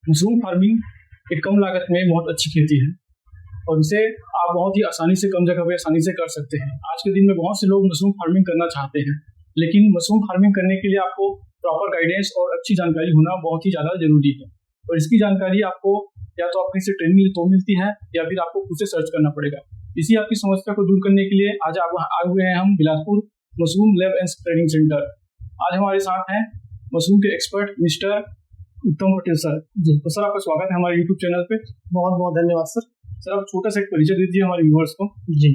Mushroom farming एक कम लागत में बहुत अच्छी खेती है और इसे आप बहुत ही आसानी से कम जगह पे आसानी से कर सकते हैं। आज के दिन में बहुत से लोग मशरूम फार्मिंग करना चाहते हैं, लेकिन मशरूम फार्मिंग करने के लिए आपको प्रॉपर गाइडेंस और अच्छी जानकारी होना बहुत ही ज़्यादा जरूरी है। और इसकी जानकारी आपको या तो आप कहीं से ट्रेनिंग तो मिलती है या फिर आपको खुद से सर्च करना पड़ेगा। इसी आपकी समस्या को दूर करने के लिए आज आप आए हुए हैं हम Bilaspur mushroom lab and training centre. आज हमारे साथ हैं मशरूम के एक्सपर्ट मिस्टर उत्तम पटेल सर। जी तो सर, आपका स्वागत है हमारे यूट्यूब चैनल पे। बहुत बहुत धन्यवाद सर। सर, आप छोटा सा एक परिचय दीजिए हमारे व्यूअर्स को। जी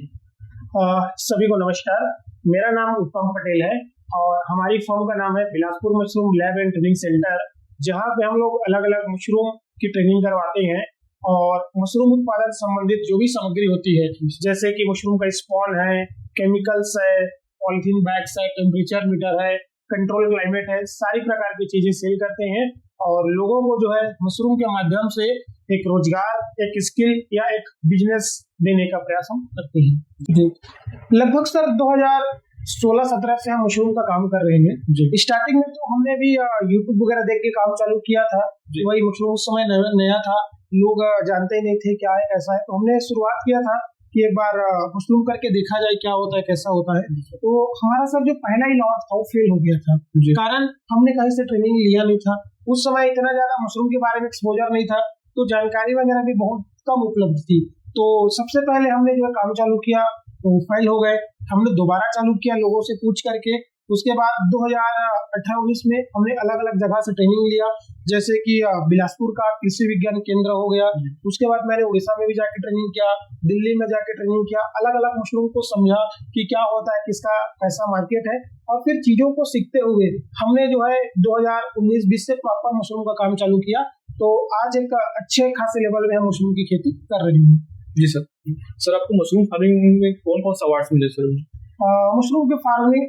सभी को नमस्कार। मेरा नाम उत्तम पटेल है और हमारी फर्म का नाम है Bilaspur mushroom lab and training centre, जहाँ पे हम लोग अलग अलग मशरूम की ट्रेनिंग करवाते हैं और मशरूम उत्पादन संबंधित जो भी सामग्री होती है, जैसे कि मशरूम का स्पॉन है, केमिकल्स है, पॉलिथीन बैग्स है, टेम्परेचर मीटर है, कंट्रोल क्लाइमेट है, सारी प्रकार की चीजें सेल करते हैं और लोगों को जो है मशरूम के माध्यम से एक रोजगार, एक स्किल या एक बिजनेस देने का प्रयास हम करते हैं। लगभग सर 2016-17 से हम मशरूम का काम कर रहे हैं। स्टार्टिंग में तो हमने भी यूट्यूब वगैरह देख के काम चालू किया था। वही मशरूम उस समय नया था, लोग जानते ही नहीं थे क्या है कैसा है, तो हमने शुरुआत किया था कि एक बार मशरूम करके देखा जाए क्या होता है कैसा होता है। तो हमारा सर जो पहला ही लॉट था वो फेल हो गया था, कारण हमने कहीं से ट्रेनिंग लिया नहीं था। उस समय इतना ज्यादा मशरूम के बारे में एक्सपोजर नहीं था, तो जानकारी वगैरह भी बहुत कम उपलब्ध थी। तो सबसे पहले हमने जो काम चालू किया तो फेल हो गए। हमने दोबारा चालू किया लोगों से पूछ करके। उसके बाद 2018-19 में हमने अलग अलग जगह से ट्रेनिंग लिया, जैसे कि बिलासपुर का कृषि विज्ञान केंद्र हो गया। उसके बाद मैंने उड़ीसा में भी जाके ट्रेनिंग किया, दिल्ली में जाके ट्रेनिंग किया, अलग अलग मशरूम को समझा कि क्या होता है, किसका कैसा मार्केट है, और फिर चीजों को सीखते हुए हमने जो है 2019-20 से प्रॉपर मशरूम का काम चालू किया। तो आज एक अच्छे खासे लेवल में हम मशरूम की खेती कर रहे हैं। जी सर। सर, आपको मशरूम फार्मिंग में कौन कौन सा अवार्ड मिले सर? मशरूम के फार्मिंग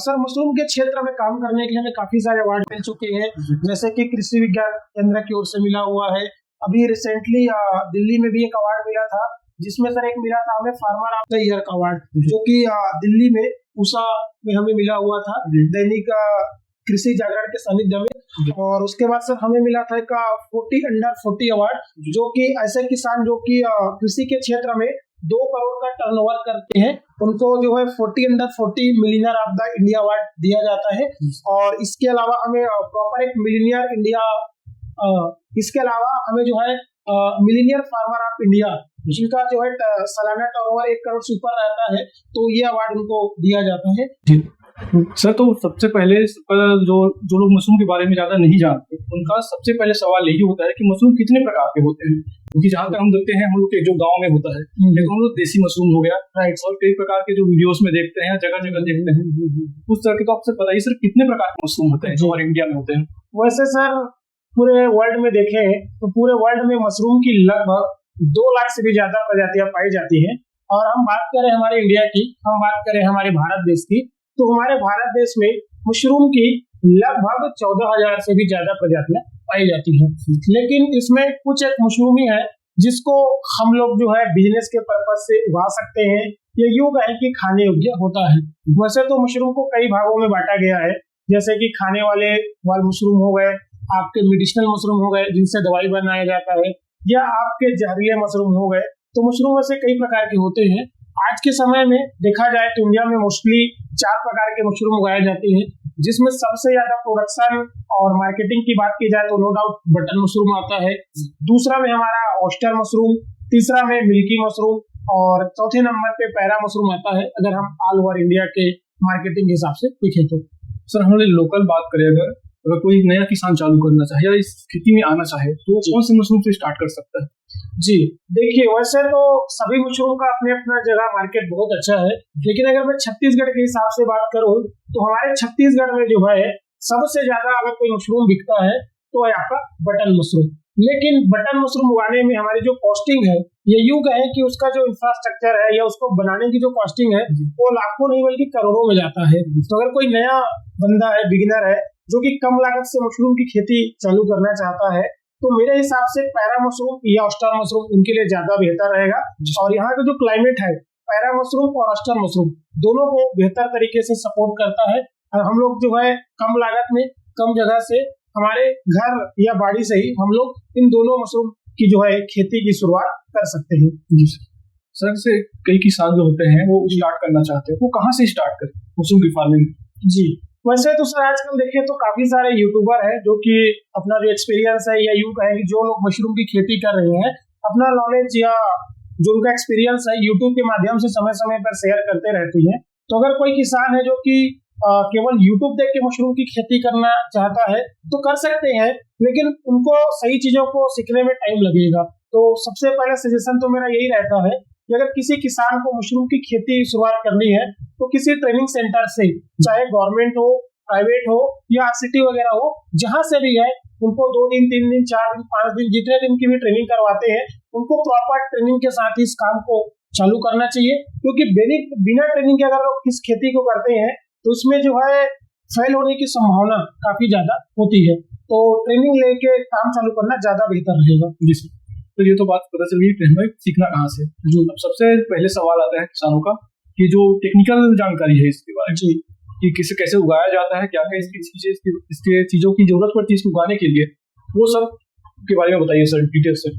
सर मशरूम के क्षेत्र में काम करने के लिए हमें काफी सारे अवार्ड मिल चुके हैं, जैसे कि कृषि विज्ञान केंद्र की ओर से मिला हुआ है। अभी रिसेंटली दिल्ली में भी एक अवार्ड मिला था, जिसमें सर एक मिला था हमें फार्मर ऑफ द ईयर का अवार्ड, जो कि दिल्ली में उषा में हमें मिला हुआ था, दैनिक कृषि जागरण के सानिध्य में। और उसके बाद सर हमें मिला था एक 40 अंडर 40 अवार्ड, जो कि ऐसे किसान जो कि कृषि के क्षेत्र में 2 करोड़ का टर्नओवर करते हैं, उनको जो है 40 under 40 millionaire of the India award दिया जाता है। और इसके अलावा हमें प्रॉपर एक मिलियनियर इंडिया, इसके अलावा हमें जो है मिलियनियर फार्मर ऑफ इंडिया, जिनका जो है सालाना टर्नओवर 1 करोड़ से ऊपर रहता है, तो ये अवार्ड उनको दिया जाता है। सर, तो सबसे पहले जो लोग मशरूम के बारे में ज्यादा नहीं जानते, उनका सबसे पहले सवाल यही होता है कि मशरूम कितने प्रकार के होते हैं। क्योंकि जहाँ तक हम देखते हैं, हम लोग के जो गांव में होता है, लेकिन हम लोग देसी मशरूम हो गया, राइट, और कई प्रकार के जो वीडियोस में देखते हैं, जगह जगह देखते हैं, उस तरह के। तो आपसे बताइए सर, कितने प्रकार के मशरूम होते हैं जो हमारे इंडिया में होते हैं? वैसे सर पूरे वर्ल्ड में देखें तो पूरे वर्ल्ड में मशरूम की लगभग 2 लाख से भी ज्यादा प्रजातियां पाई जाती है। और हम बात करें हमारे इंडिया की, हम बात करें हमारे भारत देश की, तो हमारे भारत देश में मशरूम की लगभग 14,000 से भी ज्यादा प्रजातियां पाई जाती हैं। लेकिन इसमें कुछ एक मशरूम ही है जिसको हम लोग जो है बिजनेस के पर्पज से उगा सकते हैं, ये यूं कहें कि खाने योग्य होता है। वैसे तो मशरूम को कई भागों में बांटा गया है, जैसे कि खाने वाले मशरूम हो गए, आपके मेडिसिनल मशरूम हो गए जिनसे दवाई बनाया जाता है, या आपके जहरीले मशरूम हो गए। तो मशरूम वैसे कई प्रकार के होते हैं। आज के समय में देखा जाए तो इंडिया में मोस्टली 4 प्रकार के मशरूम उगाए जाते हैं, जिसमें सबसे ज्यादा प्रोडक्शन और मार्केटिंग की बात की जाए तो नो डाउट बटन मशरूम आता है। दूसरा में हमारा ऑयस्टर मशरूम, तीसरा में मिल्की मशरूम और चौथे नंबर पे पैरा मशरूम आता है, अगर हम ऑल ओवर इंडिया के मार्केटिंग के हिसाब से देखें तो। सर, हम लोकल बात करें, अगर कोई नया किसान चालू करना चाहे या इस खेती में आना चाहे, तो कौन से मशरूम से स्टार्ट कर सकता है? जी देखिए, वैसे तो सभी मशरूम का अपने अपना जगह मार्केट बहुत अच्छा है, लेकिन अगर मैं छत्तीसगढ़ के हिसाब से बात करूं तो हमारे छत्तीसगढ़ में जो है सबसे ज्यादा अगर कोई मशरूम बिकता है तो है आपका बटन मशरूम। लेकिन बटन मशरूम उगाने में हमारी जो कॉस्टिंग है, ये यूं कहें कि उसका जो इंफ्रास्ट्रक्चर है या उसको बनाने की जो कॉस्टिंग है, वो लाखों नहीं बल्कि करोड़ों में जाता है। तो अगर कोई नया बंदा है, बिगिनर है, जो कि कम लागत से मशरूम की खेती चालू करना चाहता है, तो मेरे हिसाब से पैरा मशरूम या ऑयस्टर मशरूम उनके लिए ज्यादा बेहतर रहेगा। और यहाँ का जो क्लाइमेट है, पैरा मशरूम और ऑयस्टर मशरूम दोनों को बेहतर तरीके से सपोर्ट करता है। और हम लोग जो है कम लागत में कम जगह से हमारे घर या बाड़ी से ही हम लोग इन दोनों मशरूम की जो है खेती की शुरुआत कर सकते हैं। जी सर, से कई किसान जो होते हैं वो स्टार्ट करना चाहते हैं, वो कहाँ से स्टार्ट करें मशरूम की फार्मिंग? जी, वैसे तो सर आजकल देखें तो काफी सारे यूट्यूबर हैं जो कि अपना जो एक्सपीरियंस है या यूं कहें कि जो लोग मशरूम की खेती कर रहे हैं अपना नॉलेज या जो उनका एक्सपीरियंस है यूट्यूब के माध्यम से समय समय पर शेयर करते रहती है। तो अगर कोई किसान है जो कि केवल यूट्यूब देख के मशरूम की खेती करना चाहता है तो कर सकते हैं, लेकिन उनको सही चीजों को सीखने में टाइम लगेगा। तो सबसे पहले सजेशन तो मेरा यही रहता है कि अगर किसी किसान को मशरूम की खेती शुरुआत करनी है तो किसी ट्रेनिंग सेंटर से, चाहे गवर्नमेंट हो, प्राइवेट हो या आरसीटी वगैरह हो, जहां से भी है उनको 2 दिन 3 दिन 4 दिन 5 दिन जितने दिन की भी ट्रेनिंग करवाते हैं उनको प्रॉपर ट्रेनिंग के साथ ही इस काम को चालू करना चाहिए। क्योंकि बिना ट्रेनिंग के अगर लोग इस खेती को करते हैं तो इसमें जो है फेल होने की संभावना काफी ज्यादा होती है। तो ट्रेनिंग लेके काम चालू करना ज्यादा बेहतर रहेगा। जी सर, तो ये तो बात पता चल गई कि हमें सीखना कहाँ से। अब सबसे पहले सवाल आता है किसानों का कि जो टेक्निकल जानकारी है इसके बारे में, कि किसे कैसे उगाया जाता है, क्या क्या इसके चीजों की जरूरत पड़ती है इसको उगाने के लिए, वो सब के बारे में बताइए सर डिटेल से।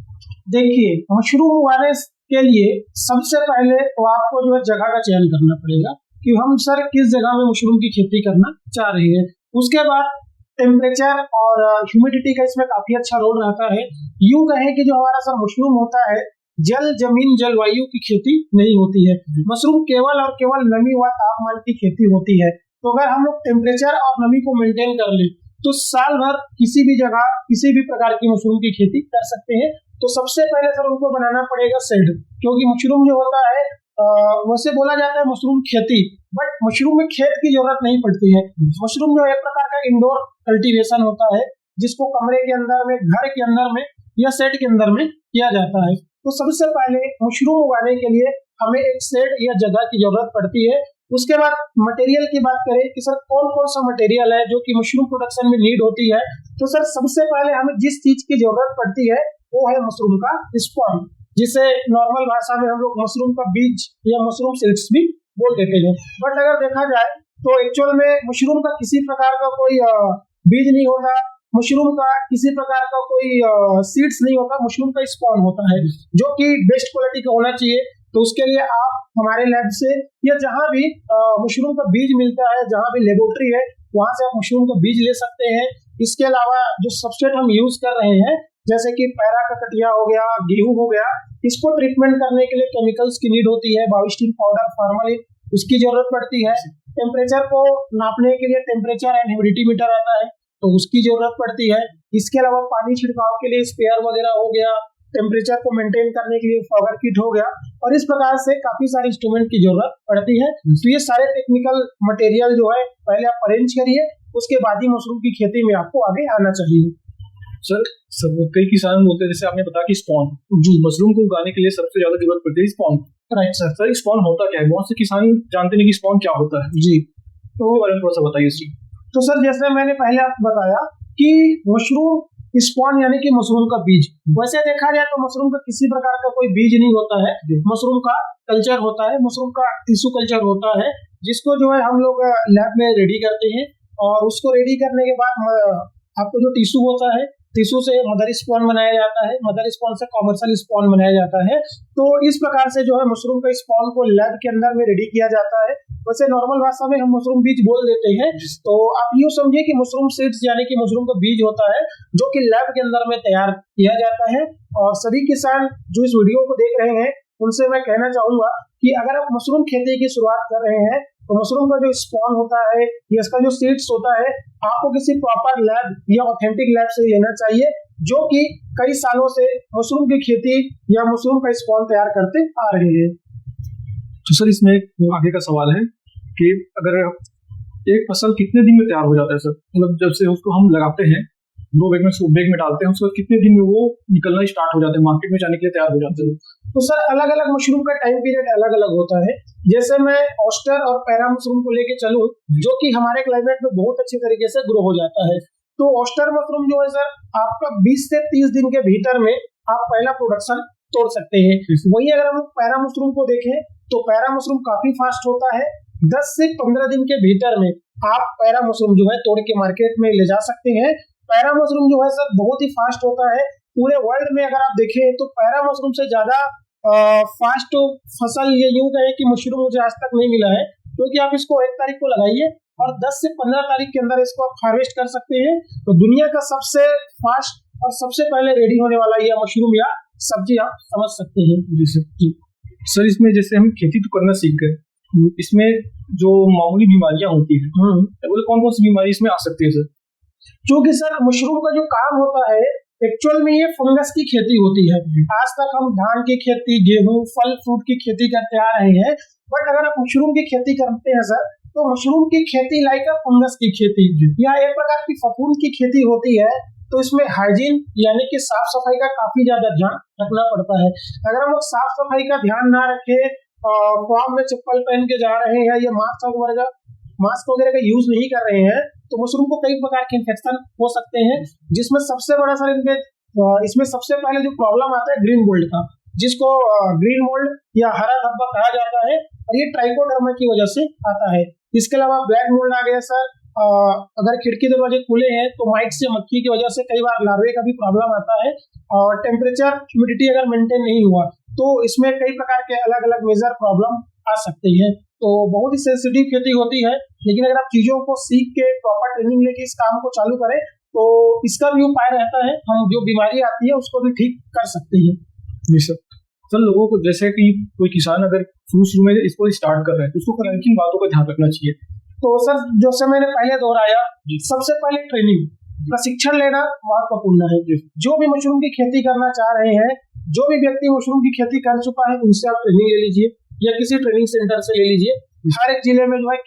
देखिए, मशरूम उगाने के लिए सबसे पहले तो आपको जो है जगह का चयन करना पड़ेगा कि हम सर किस जगह में मशरूम की खेती करना चाह रहे हैं। उसके बाद टेम्परेचर और ह्यूमिडिटी का इसमें काफी अच्छा रोल रहता है। यूं कहें कि जो हमारा सर मशरूम होता है जल जमीन जलवायु की खेती नहीं होती है। मशरूम केवल और केवल नमी व तापमान की खेती होती है। तो अगर हम लोग टेम्परेचर और नमी को मेंटेन कर ले तो साल भर किसी भी जगह किसी भी प्रकार की मशरूम की खेती कर सकते हैं। तो सबसे पहले सर उनको बनाना पड़ेगा शेड, क्योंकि मशरूम जो होता है वैसे बोला जाता है मशरूम खेती, बट मशरूम में खेत की जरूरत नहीं पड़ती है। मशरूम जो एक प्रकार का इंडोर कल्टीवेशन होता है जिसको कमरे के अंदर में, घर के अंदर में या शेड के अंदर में किया जाता है। तो सबसे पहले मशरूम उगाने के लिए हमें एक शेड या जगह की जरूरत पड़ती है। उसके बाद मटेरियल की बात करें कि सर कौन कौन सा मटेरियल है जो कि मशरूम प्रोडक्शन में नीड होती है, तो सर सबसे पहले हमें जिस चीज की जरूरत पड़ती है वो है मशरूम का स्पॉन, जिसे नॉर्मल भाषा में हम लोग मशरूम का बीज या मशरूम सीड्स भी बोल देते हैं। बट अगर देखा जाए तो एक्चुअल में मशरूम का किसी प्रकार का कोई बीज नहीं होता, मशरूम का किसी प्रकार का कोई सीड्स नहीं होता, मशरूम का स्पॉन होता है जो कि बेस्ट क्वालिटी का होना चाहिए। तो उसके लिए आप हमारे लैब से या जहां भी मशरूम का बीज मिलता है, जहां भी लेबोरेटरी है, वहां से आप मशरूम का बीज ले सकते हैं। इसके अलावा जो सबस्ट्रेट हम यूज कर रहे हैं जैसे कि पैरा का कटिया हो गया, गेहूं हो गया, इसको ट्रीटमेंट करने के लिए केमिकल्स की नीड होती है, बायोस्टीन पाउडर, फॉर्मलिन, उसकी जरूरत पड़ती है। टेम्परेचर को नापने के लिए टेम्परेचर एंड ह्यूमिडिटी मीटर आता है तो उसकी जरूरत पड़ती है। इसके अलावा पानी छिड़काव के लिए स्प्रेयर वगैरह हो गया, टेम्परेचर को मेंटेन करने के लिए फॉगर किट हो गया, और इस प्रकार से काफी सारे इंस्ट्रूमेंट की जरूरत पड़ती है। तो ये सारे टेक्निकल मटेरियल जो है पहले आप अरेंज करिए, उसके बाद ही मशरूम की खेती में आपको आगे आना चाहिए। सर कई किसान बोलते हैं, जैसे आपने बताया कि स्पॉन, जो मशरूम को उगाने के लिए सबसे ज्यादा जरूरत पड़ती है spawn. Right sir, sir spawn होता क्या है? बहुत से किसान जानते नहीं कि स्पॉन क्या होता है। जी, तो थोड़ा सा बताइए जी। तो सर जैसे मैंने पहले आपको बताया कि मशरूम स्पॉन यानी कि मशरूम का बीज, वैसे देखा जाए तो मशरूम का किसी प्रकार का कोई बीज नहीं होता है, मशरूम का कल्चर होता है, मशरूम का टिश्यू कल्चर होता है, जिसको जो है हम लोग लैब में रेडी करते हैं। और उसको रेडी करने के बाद आपको जो टिश्यू होता है, टिश्यू से मदर स्पॉन बनाया जाता है, मदर स्पॉन से कॉमर्शियल स्पॉन बनाया जाता है। तो इस प्रकार से जो है मशरूम का स्पॉन को लैब के अंदर में रेडी किया जाता है। वैसे नॉर्मल भाषा में हम मशरूम बीज बोल देते हैं। तो आप यूँ समझिए कि मशरूम सीड्स यानी कि मशरूम का बीज होता है जो कि लैब के अंदर में तैयार किया जाता है। और सभी किसान जो इस वीडियो को देख रहे हैं उनसे मैं कहना चाहूंगा कि अगर आप मशरूम खेती की शुरुआत कर रहे हैं तो मशरूम का जो स्पॉन होता है या इसका जो सीड्स होता है आपको किसी प्रॉपर लैब या ऑथेंटिक लैब से लेना चाहिए जो कि कई सालों से मशरूम की खेती या मशरूम का स्पॉन तैयार करते आ रहे हैं। तो सर इसमें आगे का सवाल है कि अगर एक फसल कितने दिन में तैयार हो जाता है सर? मतलब जब से उसको हम लगाते हैं, ग्रो बैग में डालते हैं, उसके बाद कितने दिन में वो निकलना स्टार्ट हो जाते हैं, मार्केट में जाने के लिए तैयार हो जाते हैं? तो सर अलग अलग मशरूम का टाइम पीरियड अलग अलग होता है। जैसे मैं ऑस्टर और पैरा मशरूम को लेके चलूं जो कि हमारे क्लाइमेट में बहुत अच्छे तरीके से ग्रो हो जाता है, तो ऑस्टर मशरूम जो है सर आपका 20 से 30 दिन के भीतर में आप पहला प्रोडक्शन तोड़ सकते हैं। वही अगर हम पैरा मशरूम को देखें तो पैरा मशरूम काफी फास्ट होता है, 10 से 15 दिन के भीतर में आप पैरा मशरूम जो है तोड़ के मार्केट में ले जा सकते हैं। पैरा मशरूम जो है सर बहुत ही फास्ट होता है। पूरे वर्ल्ड में अगर आप देखें तो पैरा मशरूम से ज्यादा फास्ट फसल ये यूं कहें कि मशरूम मुझे आज तक नहीं मिला है, क्योंकि आप इसको 1 तारीख को लगाइए और 10 से 15 तारीख के अंदर इसको आप हार्वेस्ट कर सकते हैं। तो दुनिया का सबसे फास्ट और सबसे पहले रेडी होने वाला ये मशरूम या सब्जी आप समझ सकते हैं। जी सर, इसमें जैसे हम खेती तो करना सीख गए, इसमें जो मामूली बीमारियां होती हैं बोले कौन कौन सी बीमारी इसमें आ सकती है सर? क्योंकि सर मशरूम का जो काम होता है एक्चुअल में ये फंगस की खेती होती है। आज तक हम धान की खेती, गेहूं, फल फ्रूट की खेती करते आ रहे हैं, बट अगर आप मशरूम की खेती करते हैं सर तो मशरूम की खेती लाइक फंगस की खेती या एक प्रकार की फफूंद की खेती होती है। तो इसमें हाइजीन यानी कि साफ सफाई का काफी ज्यादा ध्यान रखना पड़ता है। अगर हम लोग साफ सफाई का ध्यान ना रखें, फॉर्म में चप्पल पहन के जा रहे हैं या मास्क वगैरह का यूज नहीं कर रहे हैं, तो मशरूम को कई प्रकार के इन्फेक्शन हो सकते हैं, जिसमें सबसे बड़ा सर इसमें सबसे पहले जो प्रॉब्लम आता है ग्रीन मोल्ड का, जिसको ग्रीन मोल्ड या हरा धब्बा कहा जाता है, और ये ट्राइकोडर्मा की वजह से आता है। इसके अलावा ब्लैक मोल्ड आ गया सर। अगर खिड़की दरवाजे खुले हैं तो माइट से, मक्खी की वजह से कई बार लार्वे का भी प्रॉब्लम आता है, और टेम्परेचर ह्यूमिडिटी अगर मेंटेन नहीं हुआ तो इसमें कई प्रकार के अलग अलग मेजर प्रॉब्लम आ सकती है। तो बहुत ही सेंसिटिव खेती होती है, लेकिन अगर आप चीजों को सीख के प्रॉपर ट्रेनिंग लेके इस काम को चालू करें तो इसका भी उपाय रहता है, हम जो बीमारी आती है उसको भी ठीक कर सकते हैं। जी सर, लोगों को जैसे कि कोई किसान अगर शुरू शुरू में इसको स्टार्ट कर रहे हैं तो उसको किन बातों का ध्यान रखना चाहिए? तो सर जैसे मैंने पहले दोहराया, सबसे पहले ट्रेनिंग, प्रशिक्षण लेना महत्वपूर्ण है। जो भी मशरूम की खेती करना चाह रहे हैं, जो भी व्यक्ति मशरूम की खेती कर चुका है, उनसे आप ट्रेनिंग ले लीजिए या किसी ट्रेनिंग सेंटर से ले लीजिए। हर एक जिले में जो है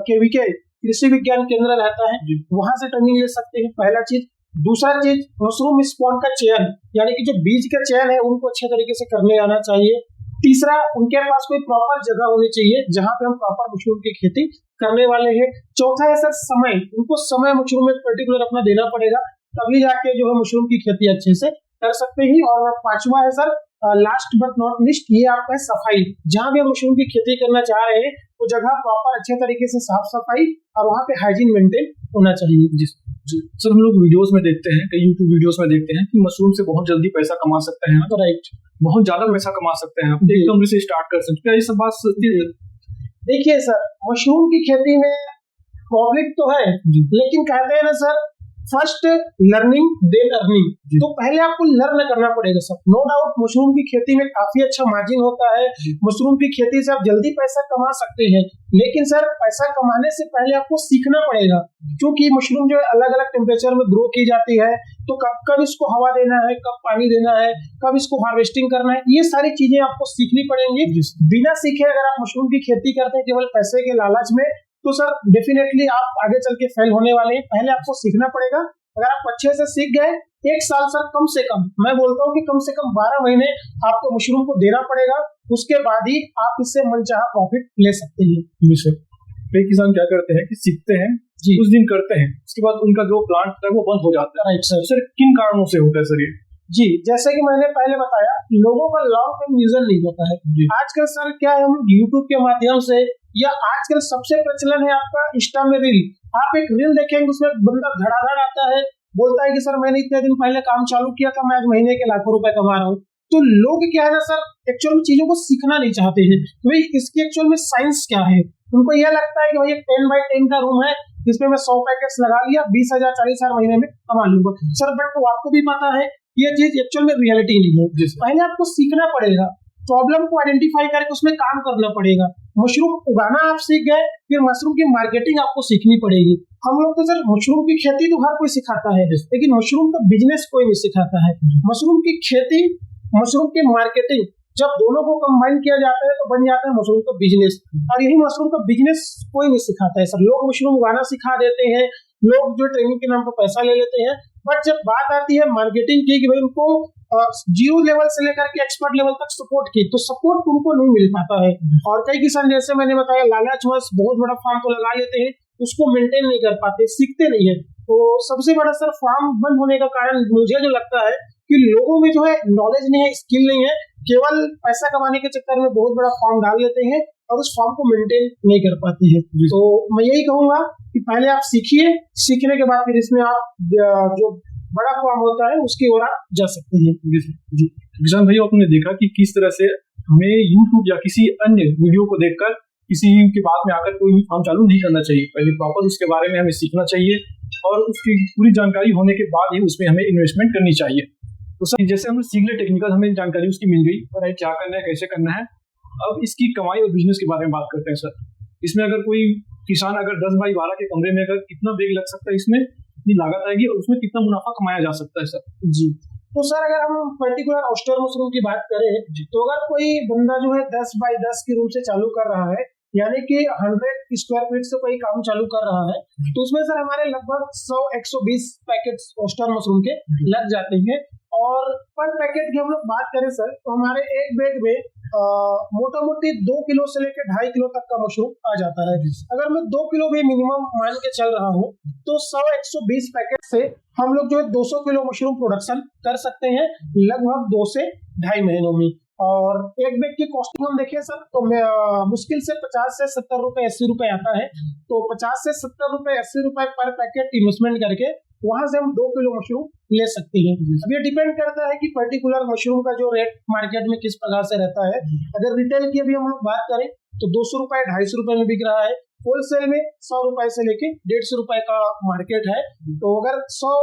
केवीके कृषि विज्ञान केंद्र रहता है, वहां से ट्रेनिंग ले सकते हैं, पहला चीज। दूसरा चीज, मशरूम स्पॉन का चयन यानी कि जो बीज का चयन है उनको अच्छे तरीके से करने आना चाहिए। तीसरा, उनके पास कोई प्रॉपर जगह होनी चाहिए जहां पे हम प्रॉपर मशरूम की खेती करने वाले हैं। चौथा है सर समय, उनको समय मशरूम में पर्टिकुलर अपना देना पड़ेगा, तभी जाके जो है मशरूम की खेती अच्छे से कर सकते हैं। और पांचवा है sir, last but not list, ये आपका है सफाई। जहां भी हम मशरूम की खेती करना चाह रहे हैं वो जगह प्रॉपर अच्छे तरीके से साफ सफाई और वहां पे हाइजीन मेंटेन होना चाहिए। जी सर, हम लोग वीडियोस में देखते हैं, कई यूट्यूब वीडियोस में देखते हैं कि मशरूम से बहुत जल्दी पैसा कमा सकते हैं। राइट, बहुत ज्यादा पैसा कमा सकते हैं, आप एक कमरे से स्टार्ट कर सकते हैं। ये सब बात सच्ची है? देखिए सर, मशरूम की खेती में प्रॉफिट तो है, लेकिन कहते हैं ना sir, first learning then earning. तो पहले आपको लर्न करना पड़ेगा सर। नो डाउट मशरूम की खेती में काफी अच्छा मार्जिन होता है, मशरूम की खेती से आप जल्दी पैसा कमा सकते हैं, लेकिन सर पैसा कमाने से पहले आपको सीखना पड़ेगा, क्योंकि मशरूम जो है अलग अलग टेम्परेचर में ग्रो की जाती है। तो कब इसको हवा देना है, कब पानी देना है, कब इसको हार्वेस्टिंग करना है, ये सारी चीजें आपको सीखनी पड़ेंगी। बिना सीखे अगर आप मशरूम की खेती करते हैं केवल पैसे के लालच में, तो सर डेफिनेटली आप आगे चल के फेल होने वाले हैं। पहले आपको सीखना पड़ेगा। अगर आप अच्छे से सीख गए, 1 साल सर कम से कम, मैं बोलता हूँ कि कम से कम 12 महीने आपको मशरूम को देना पड़ेगा, उसके बाद ही आप इससे मनचाहा प्रॉफिट ले सकते हैं। जी सर, कई किसान क्या करते हैं कि सीखते हैं, कुछ दिन करते हैं, उसके बाद उनका जो प्लांट है वो बंद हो जाता है। राइट सर, किन कारणों से होता है सर ये? जी, जैसे कि मैंने पहले बताया, लोगों का लॉन्ग टर्म विजन नहीं होता है। आजकल सर क्या है, हम यूट्यूब के माध्यम से या आजकल सबसे प्रचलन है आपका इंस्टा में रील। आप एक रील देखेंगे, उसमें बंदा धड़ाधड़ आता है, बोलता है कि सर मैंने इतने दिन पहले काम चालू किया था, मैं आज महीने के लाखों रुपए कमा रहा हूँ। तो लोग क्या है ना सर, एक्चुअल में चीजों को सीखना नहीं चाहते हैं। तो भाई इसकी एक्चुअल में साइंस क्या है, उनको यह लगता है कि भाई 10x10 का रूम है, जिसमें मैं 100 पैकेट्स लगा लिया, 20,000 40,000 महीने में कमा लूंगा सर। बट तो आपको भी पता है ये चीज एक्चुअल में रियलिटी नहीं है। पहले आपको सीखना पड़ेगा, प्रॉब्लम को आइडेंटिफाई करके उसमें काम करना पड़ेगा। मशरूम उगाना आप सीख गए, फिर मशरूम की मार्केटिंग आपको सीखनी पड़ेगी। हम लोग तो सर मशरूम की खेती तो हर कोई सिखाता है, लेकिन मशरूम का बिजनेस कोई नहीं सिखाता है। मशरूम की खेती, मशरूम की मार्केटिंग, जब दोनों को कंबाइन किया जाता है तो बन जाता है मशरूम का बिजनेस। और यही मशरूम का बिजनेस कोई नहीं सिखाता है सर। लोग मशरूम उगाना सिखा देते हैं, लोग जो ट्रेनिंग के नाम पर पैसा ले लेते हैं, बट जब बात आती है मार्केटिंग की कि भाई उनको जीरो लेवल से लेकर के एक्सपर्ट लेवल तक सपोर्ट की, तो सपोर्ट उनको नहीं मिल पाता है। और कई किसान जैसे मैंने बताया लालचवश बहुत बड़ा फार्म तो लगा लेते हैं, उसको मेंटेन नहीं कर पाते, सीखते नहीं है। तो सबसे बड़ा सर फार्म बंद होने का कारण मुझे जो लगता है कि लोगों में जो है नॉलेज नहीं है, स्किल नहीं है केवल पैसा कमाने के चक्कर में बहुत बड़ा फॉर्म डाल लेते हैं और उस फॉर्म को मेंटेन नहीं कर पाते हैं। तो मैं यही कहूंगा कि पहले आप सीखिए, सीखने के बाद फिर इसमें आप जो बड़ा फॉर्म होता है उसकी ओर आप जा सकते हैं। जी किसान भाई, आपने देखा कि किस तरह से हमें यूट्यूब या किसी अन्य वीडियो को देखकर किसी की बात में आकर कोई भी फॉर्म चालू नहीं करना चाहिए। पहले प्रॉपर उसके बारे में हमें सीखना चाहिए और उसकी पूरी जानकारी होने के बाद ही उसमें हमें इन्वेस्टमेंट करनी चाहिए। तो सर, जैसे हम सीख ले टेक्निकल, हमें जानकारी उसकी मिल गई और क्या करना है, कैसे करना है। अब इसकी कमाई और बिजनेस के बारे में बात करते हैं सर। इसमें अगर कोई किसान अगर 10 बाई 12 के कमरे में अगर कितना बेग लग सकता है, इसमें कितनी लागत आएगी और उसमें कितना मुनाफा कमाया जा सकता है सर? जी, तो सर अगर हम पर्टिकुलर ऑयस्टर मशरूम की बात करें तो अगर कोई बंदा जो है 10 बाई 10 के रूप से चालू कर रहा है, यानी कि 100 स्क्वायर फीट से कोई काम चालू कर रहा है, तो उसमें सर हमारे लगभग 100-120 पैकेट ऑयस्टर मशरूम के लग जाते हैं। और पर पैकेट की हम लोग बात करें सर, तो हमारे एक बैग में मोटा मोटी 2 किलो से लेकर 2.5 किलो तक का मशरूम आ जाता है। अगर मैं 2 किलो भी मिनिमम मान के चल रहा हूँ तो 100-120 पैकेट से हम लोग जो है 200 किलो मशरूम प्रोडक्शन कर सकते हैं लगभग 2 से 2.5 महीनों में। और एक बैग की कॉस्टिंग हम देखें सर तो मुश्किल से 50 से 70 रुपए 80 रुपए आता है। तो 50 से 70 रुपए 80 रुपए पर पैकेट इन्वेस्टमेंट करके वहां से हम 2 किलो मशरूम ले सकते हैं। अब ये डिपेंड करता है कि पर्टिकुलर मशरूम का जो रेट मार्केट में किस प्रकार से रहता है। अगर रिटेल की अभी हम लोग बात करें तो 200 रुपए 250 रुपए में बिक रहा है। होलसेल में 100 रुपए से लेके 150 रुपए का मार्केट है। तो अगर 100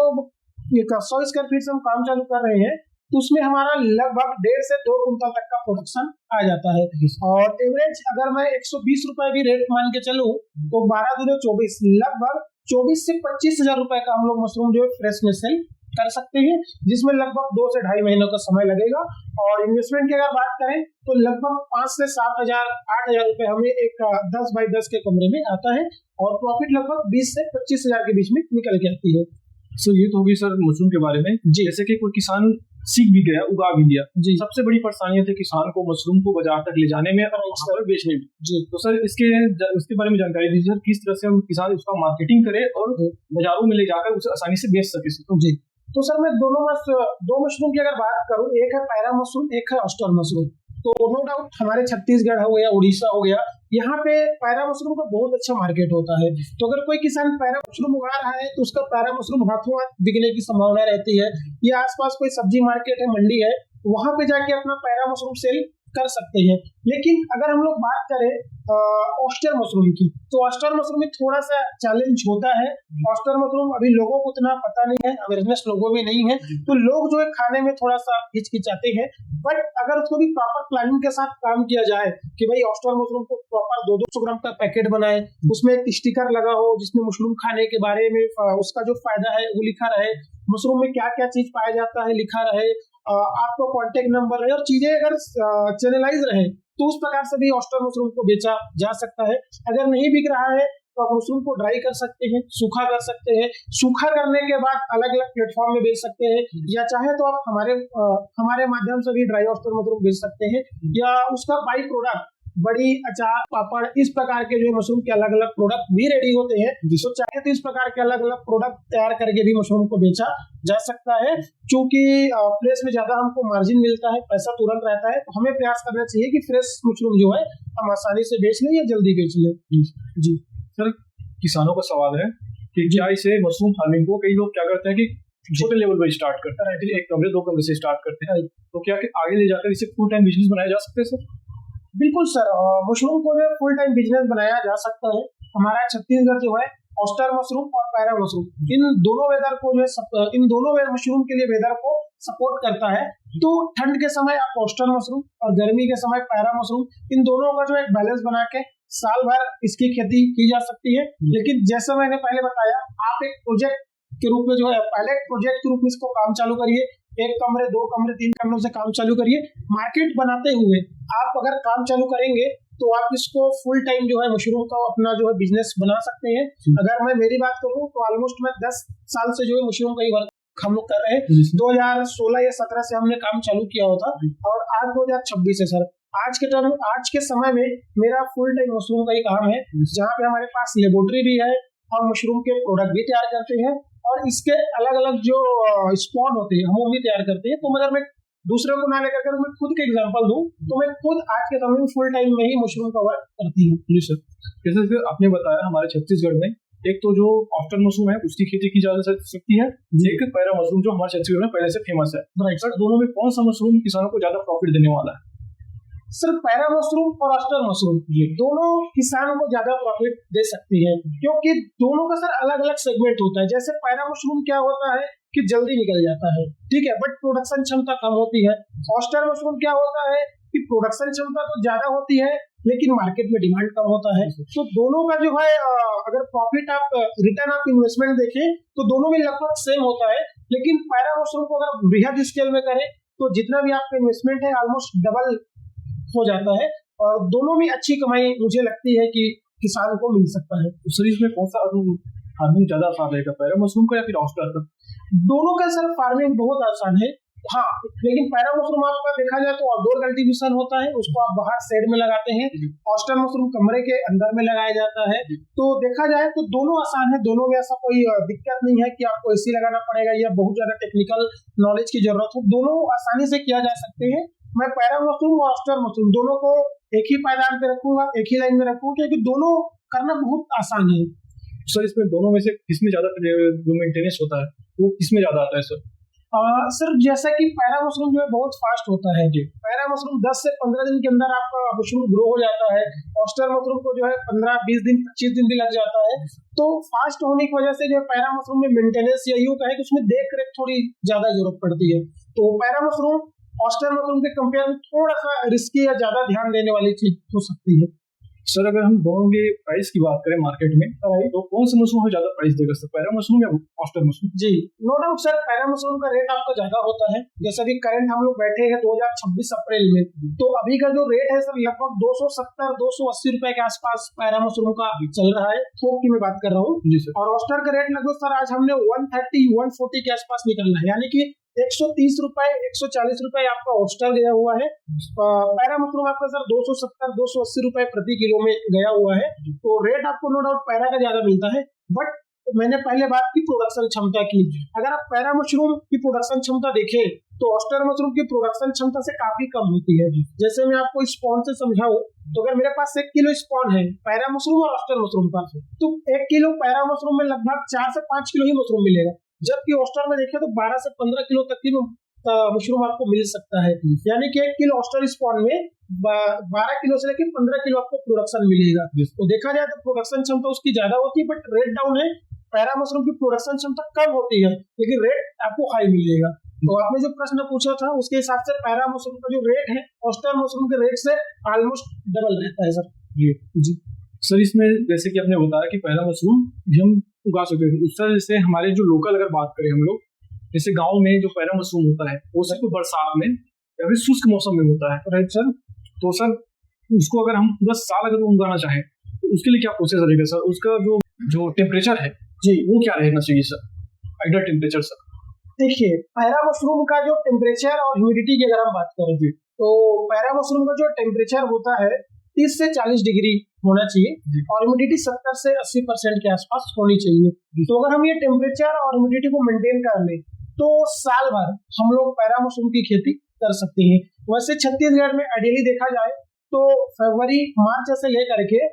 स्क्वायर फीट से हम काम चालू कर रहे हैं तो उसमें हमारा लगभग 1.5 से 2 कुंटल तक का प्रोडक्शन आ जाता है। और एवरेज अगर मैं 120 रुपए भी रेट मान के चलूं तो 12 दूनी 24, लगभग 24 से 25 हजार रुपए का हम लोग मशरूम जो है फ्रेश में सेल कर सकते हैं, जिसमें लगभग 2 से 2.5 महीनों का समय लगेगा। और इन्वेस्टमेंट की अगर बात करें तो लगभग 5 से 7 हजार 8 हजार रुपए हमें एक 10 बाई 10 के कमरे में आता है और प्रॉफिट लगभग 20 से 25 हजार के बीच में निकल के आती है। सर ये तो होगी सर मशरूम के बारे में। जैसे कि कोई किसान सीख भी गया, उगा भी लिया, सबसे बड़ी परेशानी है किसान को मशरूम को बाजार तक ले जाने में और बेचने में। जी, तो सर इसके बारे में जानकारी दीजिए सर, किस तरह से हम किसान उसका मार्केटिंग करे और बाजारों में ले जाकर उसे आसानी से बेच सके। जी, तो सर मैं दो मशरूम की अगर बात करूं, एक है पैरा मशरूम, एक है ऑयस्टर मशरूम। तो नो डाउट हमारे छत्तीसगढ़ हो गया, उड़ीसा हो गया, यहाँ पे पैरा मशरूम का बहुत अच्छा मार्केट होता है। तो अगर कोई किसान पैरा मशरूम उगा रहा है तो उसका पैरा मशरूम हाथों हाथ बिकने की संभावना रहती है। या आसपास कोई सब्जी मार्केट है, मंडी है, वहां पे जाके अपना पैरा मशरूम सेल कर सकते हैं। लेकिन अगर हम लोग बात करें ऑयस्टर मशरूम की, तो ऑयस्टर मशरूम में थोड़ा सा चैलेंज होता है। ऑयस्टर मशरूम अभी लोगों को उतना पता नहीं है, अवेयरनेस लोगों में नहीं है, तो लोग जो है खाने में थोड़ा सा हिचकिचाते हैं। बट अगर उसको भी प्रॉपर प्लानिंग के साथ काम किया जाए कि भाई ऑयस्टर मशरूम को प्रॉपर 200 ग्राम का पैकेट बनाए, उसमें एक स्टिकर लगा हो जिसमें मशरूम खाने के बारे में उसका जो फायदा है वो लिखा रहे, मशरूम में क्या क्या चीज पाया जाता है लिखा रहे, आपको कांटेक्ट नंबर रहे और चीजें अगर चैनलाइज रहे, तो उस प्रकार से भी ऑयस्टर मशरूम को बेचा जा सकता है। अगर नहीं बिक रहा है तो आप मशरूम को ड्राई कर सकते हैं, सूखा कर सकते हैं, सूखा करने के बाद अलग अलग प्लेटफॉर्म में बेच सकते हैं, या चाहे तो आप हमारे माध्यम से भी ड्राई ऑयस्टर मशरूम बेच सकते हैं, या उसका बाई प्रोडक्ट बड़ी, अचार, पापड़, इस प्रकार के जो मशरूम के अलग अलग प्रोडक्ट भी रेडी होते हैं। तो चाहे तो इस प्रकार के अलग अलग प्रोडक्ट तैयार करके भी मशरूम को बेचा जा सकता है। क्योंकि फ्रेश में ज्यादा हमको मार्जिन मिलता है, पैसा तुरंत रहता है, तो हमें प्रयास करना चाहिए कि फ्रेश मशरूम जो है हम आसानी से बेच लें या जल्दी बेच लें। जी सर, किसानों का सवाल है कि क्या इसे मशरूम फार्मिंग को कई लोग क्या करते हैं कि छोटे लेवल पर स्टार्ट करते हैं, फिर 1 कमरे 2 कमरे से स्टार्ट करते हैं, तो क्या आगे ले जाकर इसे फुल टाइम बिजनेस बनाया जा सकता है सर? बिल्कुल सर, मशरूम को जो फुल टाइम बिजनेस बनाया जा सकता है। हमारा छत्तीसगढ़ जो है ऑयस्टर मशरूम और पैरा मशरूम, इन दोनों वेदर को जो है इन दोनों मशरूम के लिए वेदर को सपोर्ट करता है। तो ठंड के समय आप ऑयस्टर मशरूम और गर्मी के समय पैरा मशरूम, इन दोनों का जो एक बैलेंस बना के साल भर इसकी खेती की जा सकती है। लेकिन जैसा मैंने पहले बताया, आप एक प्रोजेक्ट के रूप में जो है पहले प्रोजेक्ट के रूप में इसको काम चालू करिए, 1 कमरे 2 कमरे 3 कमरों से काम चालू करिए। मार्केट बनाते हुए आप अगर काम चालू करेंगे तो आप इसको फुल टाइम जो है मशरूम का अपना जो है बिजनेस बना सकते हैं। अगर मैं मेरी बात करूं तो ऑलमोस्ट मैं 10 साल से जो है मशरूम का ही वर्क हम लोग कर रहे हैं। 2016 या 17 से हमने काम चालू किया होता और आज 2026 है सर। आज के समय में मेरा फुल टाइम मशरूम का ही काम है, जहाँ पे हमारे पास लेबोरेटरी भी है और मशरूम के प्रोडक्ट भी तैयार करते हैं और इसके अलग अलग जो स्पॉट होते हैं हम वो भी तैयार करते हैं। तो मगर मैं दूसरे को ना लेकर अगर मैं खुद के एग्जांपल दूं तो मैं खुद आज के समय में फुल टाइम में ही मशरूम का वर्क करती हूँ। जी सर, जैसे कि आपने बताया हमारे छत्तीसगढ़ में एक तो जो ऑस्टर मशरूम है उसकी खेती की जा सकती है, एक पैरा मशरूम जो हमारे छत्तीसगढ़ में पहले से फेमस है। राइट सर, दोनों में कौन सा मशरूम किसानों को ज्यादा प्रॉफिट देने वाला है? सर पैरा मशरूम और ऑस्टर मशरूम दोनों किसानों को ज्यादा प्रॉफिट दे सकती है, क्योंकि दोनों का सर अलग अलग सेगमेंट होता है। जैसे पैरा मशरूम क्या होता है कि जल्दी निकल जाता है, ठीक है, बट प्रोडक्शन क्षमता कम होती है। ऑस्टर मशरूम क्या होता है कि प्रोडक्शन क्षमता तो ज्यादा होती है लेकिन मार्केट में डिमांड कम होता है। तो दोनों का जो है अगर प्रॉफिट आप रिटर्न ऑफ इन्वेस्टमेंट देखें तो दोनों में लगभग सेम होता है, लेकिन पैरा मशरूम को अगर बृहद स्केल में करें तो जितना भी आपका इन्वेस्टमेंट है ऑलमोस्ट डबल हो जाता है और दोनों में अच्छी कमाई मुझे लगती है कि किसान को मिल सकता है। तो सर इसमें कौन सा फार्मिंग ज्यादा आसान रहेगा, पैरा मशरूम का या फिर ऑस्टर का? दोनों का सर फार्मिंग बहुत आसान है, हाँ, लेकिन पैरा मशरूम आपका देखा जाए तो आउटडोर कल्टीवेशन होता है, उसको आप बाहर शेड में लगाते हैं। ऑस्टर मशरूम कमरे के अंदर में लगाया जाता है। तो देखा जाए तो दोनों आसान है, दोनों में ऐसा कोई दिक्कत नहीं है कि आपको एसी लगाना पड़ेगा या बहुत ज्यादा टेक्निकल नॉलेज की जरूरत हो, दोनों आसानी से किया जा सकते हैं। मैं पैरा मशरूम और ऑस्टर मशरूम दोनों को एक ही पायदान पे रखूंगा, एक ही लाइन में रखूंगा, क्योंकि दोनों करना बहुत आसान है। सर इसमें दोनों में से किसमें ज्यादा जो मेंटेनेंस होता है वो किसमें ज्यादा आता है सर? सर जैसा कि पैरा मशरूम जो है बहुत फास्ट होता है जी, पैरा मशरूम 10 से 15 दिन के अंदर आपका मशरूम ग्रो हो जाता है। ऑस्टर मशरूम को जो है 15-20 दिन 25 दिन भी लग जाता है। तो फास्ट होने की वजह से जो पैरा मशरूम में मेंटेनेंस या यूं कहे कि उसमें देख रेख थोड़ी ज्यादा जरूरत पड़ती है। तो पैरा मशरूम ऑस्टर मशरूम के कंपेयर में थोड़ा सा रिस्की या ज्यादा ध्यान देने वाली चीज हो सकती है। सर अगर हम दोनों के प्राइस की बात करें मार्केट में तो कौन सा मशरूम ज्यादा प्राइस देगा सर, पैरा मशरूम या ऑस्टर मशरूम? जी नो डाउट सर, पैरा मशरूम का रेट आपका ज्यादा होता है। जैसे अभी करंट हम लोग बैठे हैं 2026 अप्रैल में, तो अभी का जो रेट है सर लगभग 270-280 रुपए के आसपास पैरा मशरूम का चल रहा है, थोक की मैं बात कर रहा हूँ। और ऑस्टर का रेट लगभग सर आज हमने 130-140 के आसपास निकलना है, यानी कि 130 रुपए 140 रुपए आपका ऑस्टर गया हुआ है। पैरा मशरूम आपका सर 270-280 रुपए प्रति किलो में गया हुआ है। तो रेट आपको नो डाउट पैरा का ज्यादा मिलता है, बट मैंने पहले बात की प्रोडक्शन क्षमता की। अगर आप पैरा मशरूम की प्रोडक्शन क्षमता देखें तो ऑस्टर मशरूम की प्रोडक्शन क्षमता से काफी कम होती है। जैसे मैं आपको स्पॉन से समझाऊं तो अगर मेरे पास 1 किलो स्पॉन है पैरा मशरूम और ऑस्टर मशरूम का, तो 1 किलो पैरा मशरूम में लगभग 4 से 5 किलो ही मशरूम मिलेगा, जबकि ऑस्टर में देखें तो 12 से 15 किलो तक की मशरूम आपको मिल सकता है। यानी कि 1 किलो ऑस्टर स्पॉन में 12 किलो से लेकर 15 किलो आपको प्रोडक्शन मिलेगा। तो देखा जाए तो प्रोडक्शन क्षमता उसकी ज्यादा होती है, बट रेट डाउन है। पैरा मशरूम की प्रोडक्शन क्षमता कम होती है लेकिन रेट आपको हाई मिलेगा। तो आपने जो प्रश्न पूछा था उसके हिसाब से पैरा मशरूम का जो रेट है ऑस्टर मशरूम के रेट से ऑलमोस्ट डबल रहता है सर। जी सर, इसमें जैसे कि आपने बताया कि पैरा मशरूम हम उगा सकते हैं, उस तरह से हमारे जो लोकल अगर बात करें हम लोग, जैसे गांव में जो पैरा मशरूम होता है वो सिर्फ बरसात में या फिर शुष्क मौसम में होता है, राइट सर? तो सर उसको अगर हम पूरा साल अगर उगाना चाहें तो उसके लिए क्या प्रोसेस रहेगा सर? उसका जो टेम्परेचर है जी वो क्या रहना चाहिए सर, आइडियल टेम्परेचर सर? देखिए पैरा मशरूम का जो टेम्परेचर और ह्यूमिडिटी की अगर हम बात करें तो पैरा मशरूम का जो टेम्परेचर होता है 30 से 40 डिग्री होना चाहिए और ह्यूमिडिटी 70 से 80% के आसपास होनी चाहिए। तो अगर हम ये टेम्परेचर और ह्यूमिडिटी को मेंटेन कर लें तो साल भर हम लोग पैरा मशरूम की खेती कर सकते हैं। वैसे छत्तीसगढ़ में आइडियली देखा जाए तो फरवरी मार्च से लेकर के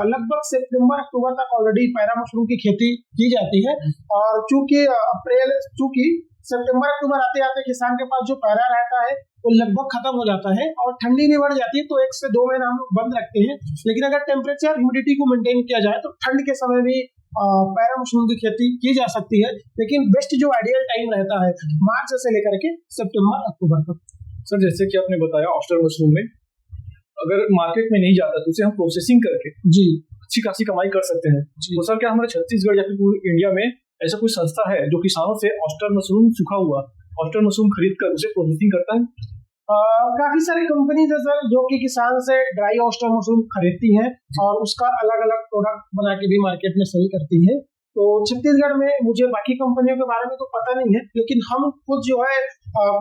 लगभग सितंबर अक्टूबर तक ऑलरेडी पैरा मशरूम की खेती की जाती है। और चूंकि सितंबर अक्टूबर आते आते किसान के पास जो पैरा रहता है वो लगभग खत्म हो जाता है और ठंडी भी बढ़ जाती है, तो 1 से 2 महीना हम बंद रखते हैं। लेकिन अगर टेम्परेचर ह्यूमिडिटी को मेंटेन किया जाए तो ठंड के समय भी पैरा मशरूम की खेती की जा सकती है, लेकिन बेस्ट जो आइडियल टाइम रहता है मार्च से लेकर के सितंबर अक्टूबर तक। सर जैसे कि आपने बताया ऑस्टर मशरूम में अगर मार्केट में नहीं जाता तो उसे हम प्रोसेसिंग करके जी अच्छी खासी कमाई कर सकते हैं। तो सर क्या हमारे छत्तीसगढ़ या फिर पूरे इंडिया में ऐसा कोई संस्था है जो किसानों से ऑस्टर मशरूम सूखा हुआ ऑस्टर मशरूम खरीद कर उसे प्रोसेसिंग करता है? काफी सारी कंपनीज है सर जो कि किसान से ड्राई ऑस्टर मशरूम खरीदती हैं और उसका अलग अलग प्रोडक्ट बना के भी मार्केट में सेल करती है। तो छत्तीसगढ़ में मुझे बाकी कंपनियों के बारे में तो पता नहीं है, लेकिन हम खुद जो है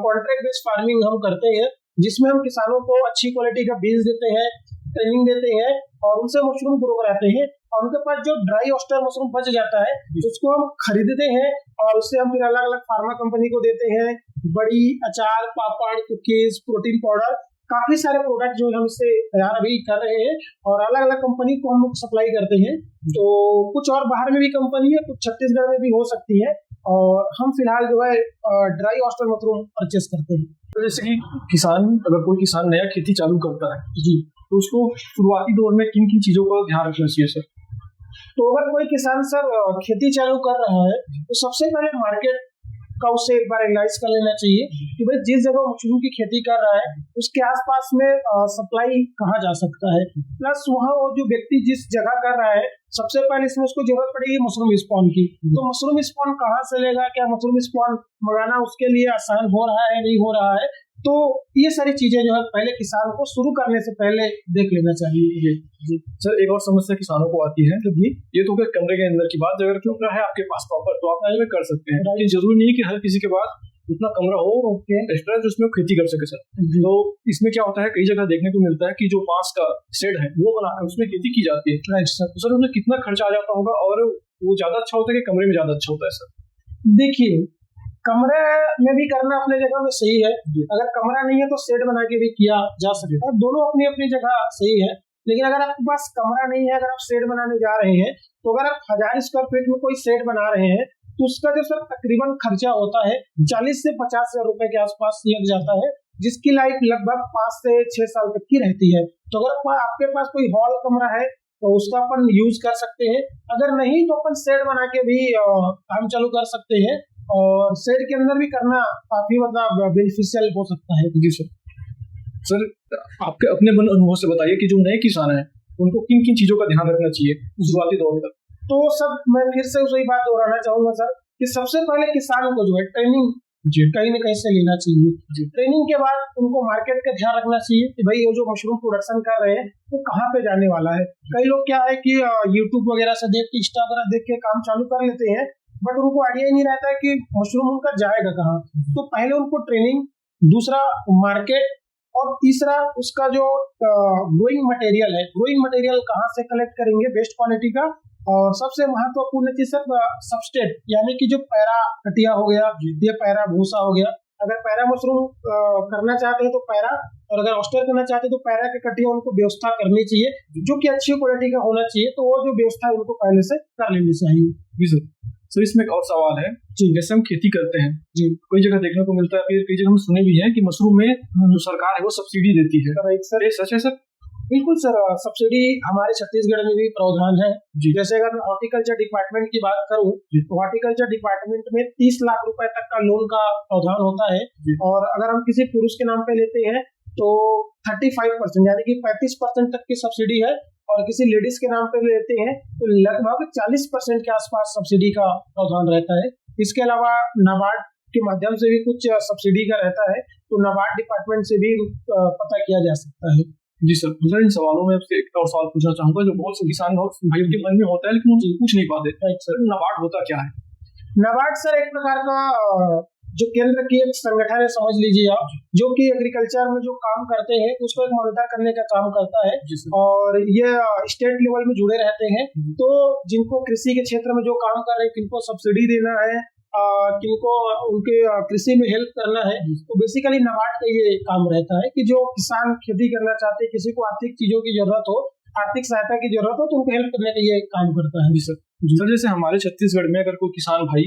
कॉन्ट्रैक्ट बेस्ड फार्मिंग हम करते हैं, जिसमें हम किसानों को अच्छी क्वालिटी का बीज देते हैं, ट्रेनिंग देते हैं और उनसे मशरूम ग्रो कराते हैं और उनके पास जो ड्राई ऑयस्टर मशरूम बच जाता है उसको हम खरीदते हैं और उससे हम फिर अलग अलग फार्मा कंपनी को देते हैं। बड़ी, अचार, पापड़, कुकीज, प्रोटीन पाउडर, काफी सारे प्रोडक्ट जो हम इससे तैयार अभी कर रहे हैं और अलग अलग कंपनी को हम लोग सप्लाई करते हैं। तो कुछ और बाहर में भी कंपनी है, कुछ छत्तीसगढ़ में भी हो सकती है और हम फिलहाल जो है ड्राई ऑयस्टर मशरूम परचेस करते हैं। तो जैसे कि अगर कोई किसान नया खेती चालू करता है जी, तो उसको शुरुआती दौर में किन किन चीजों का ध्यान रखना चाहिए सर? तो अगर कोई किसान सर खेती चालू कर रहा है तो सबसे पहले मार्केट का उससे एक बार एनालाइज कर लेना चाहिए कि भाई जिस जगह मशरूम की खेती कर रहा है उसके आसपास में सप्लाई कहाँ जा सकता है, प्लस वहाँ वो जो व्यक्ति जिस जगह कर रहा है सबसे पहले इसमें उसको जरूरत पड़ेगी मशरूम स्पॉन की। तो मशरूम स्पॉन कहाँ से लेगा, क्या मशरूम स्पॉन मंगाना उसके लिए आसान हो रहा है, नहीं हो रहा है, तो ये सारी चीजें जो है पहले किसान को शुरू करने से पहले देख लेना चाहिए। जी सर, एक और समस्या किसानों को आती है जी, ये तो फिर कमरे के अंदर की बात, अगर कमरा है आपके पास प्रॉपर तो आप इसमें कर सकते हैं, लेकिन जरूरी नहीं कि हर किसी के पास उतना कमरा हो एक्स्ट्रा जिसमें खेती कर सके सर। तो इसमें क्या होता है, कई जगह देखने को मिलता है कि जो बांस का शेड है वो बना है उसमें खेती की जाती है। Right sir. तो सर उसमें कितना खर्चा आ जाता होगा और वो ज्यादा अच्छा होता है कि कमरे में ज्यादा अच्छा होता है सर? देखिए, कमरे में भी करना अपने जगह में सही है, अगर कमरा नहीं है तो शेड बना के भी किया जा सकता है, दोनों अपनी अपनी जगह सही है। लेकिन अगर आपके पास कमरा नहीं है, अगर आप शेड बनाने जा रहे हैं तो अगर आप 1000 स्क्वायर फीट में कोई शेड बना रहे हैं तो उसका जो सर तकरीबन खर्चा होता है 40 से 50 हजार रुपए के आसपास लग जाता है, जिसकी लाइफ लगभग 5 से 6 साल तक की रहती है। तो अगर आपके पास कोई हॉल कमरा है तो उसका अपन यूज कर सकते हैं, अगर नहीं तो अपन शेड बना के भी काम चालू कर सकते हैं और शेड के अंदर भी करना काफी मतलब बेनिफिशियल हो सकता है। जी सर। सर आपके अपने अनुभव से बताइए कि जो नए किसान हैं उनको किन किन चीजों का ध्यान रखना चाहिए शुरुआती दौर में? तो सब मैं फिर से वही बात दोहराना चाहूंगा सर कि सबसे पहले किसान को जो है ट्रेनिंग कहीं न कहीं से लेना चाहिए। ट्रेनिंग के बाद उनको मार्केट का ध्यान रखना चाहिए कि भाई वो जो मशरूम प्रोडक्शन कर रहे हैं वो कहाँ पे जाने वाला है। कई लोग क्या है कि यूट्यूब वगैरह से देख के, इंस्टा वगैरह देख के काम चालू कर लेते हैं, बट उनको आइडिया ही नहीं रहता है कि मशरूम उनका जाएगा कहाँ। तो पहले उनको ट्रेनिंग, दूसरा मार्केट और तीसरा उसका जो ग्रोइंग मटेरियल है, ग्रोइंग मटेरियल कहाँ से कलेक्ट करेंगे बेस्ट क्वालिटी का, और सबसे महत्वपूर्ण चीज सर सबस्टेट, यानी कि जो पैरा कटिया हो गया, ये पैरा भूसा हो गया। अगर पैरा मशरूम करना चाहते हैं तो पैरा, और अगर ऑयस्टर करना चाहते हैं तो पैरा के कटिया उनको व्यवस्था करनी चाहिए जो कि अच्छी क्वालिटी का होना चाहिए। तो वो जो व्यवस्था है उनको पहले से कर लेनी चाहिए। जी सर। सर इसमें एक और सवाल है जी, जैसे हम खेती करते हैं जी, कई जगह देखने को मिलता है, फिर कई जगह हम सुने भी हैं कि मशरूम में जो सरकार है वो सब्सिडी देती है। सर ये सच है सर? बिल्कुल सर, सब्सिडी हमारे छत्तीसगढ़ में भी प्रावधान है जी। जैसे अगर मैं हॉर्टिकल्चर डिपार्टमेंट की बात करूं तो हॉर्टिकल्चर डिपार्टमेंट में 30 लाख रुपए तक का लोन का प्रावधान होता है, और अगर हम किसी पुरुष के नाम पे लेते हैं तो 35% यानी कि 35% तक की सब्सिडी है, और किसी लेडीज के नाम पे लेते हैं तो लगभग 40% के आसपास सब्सिडी का प्रावधान रहता है। इसके अलावा नाबार्ड के माध्यम से भी कुछ सब्सिडी का रहता है, तो नाबार्ड डिपार्टमेंट से भी पता किया जा सकता है। जी सर। सर इन सवालों में आपसे एक और सवाल पूछना चाहूंगा जो बहुत से किसान भाइयों के मन में होता है लेकिन वो पूछ नहीं पाते। सर नाबार्ड होता क्या है? नाबार्ड सर एक प्रकार का जो केंद्र की एक संगठन है, समझ लीजिए आप, जो कि एग्रीकल्चर में जो काम करते हैं उसको एक मॉनिटर करने का काम करता है, और ये स्टेट लेवल में जुड़े रहते हैं। तो जिनको कृषि के क्षेत्र में जो काम कर रहे हैं, किनको सब्सिडी देना है, किनको उनके कृषि में हेल्प करना है, तो बेसिकली नाबार्ड का ये काम रहता है कि जो किसान खेती करना चाहते हैं, किसी को आर्थिक चीजों की जरूरत हो, आर्थिक सहायता की जरूरत हो, तो उनको हेल्प करने का ये काम करता है। जी सर। सर जैसे हमारे छत्तीसगढ़ में अगर कोई किसान भाई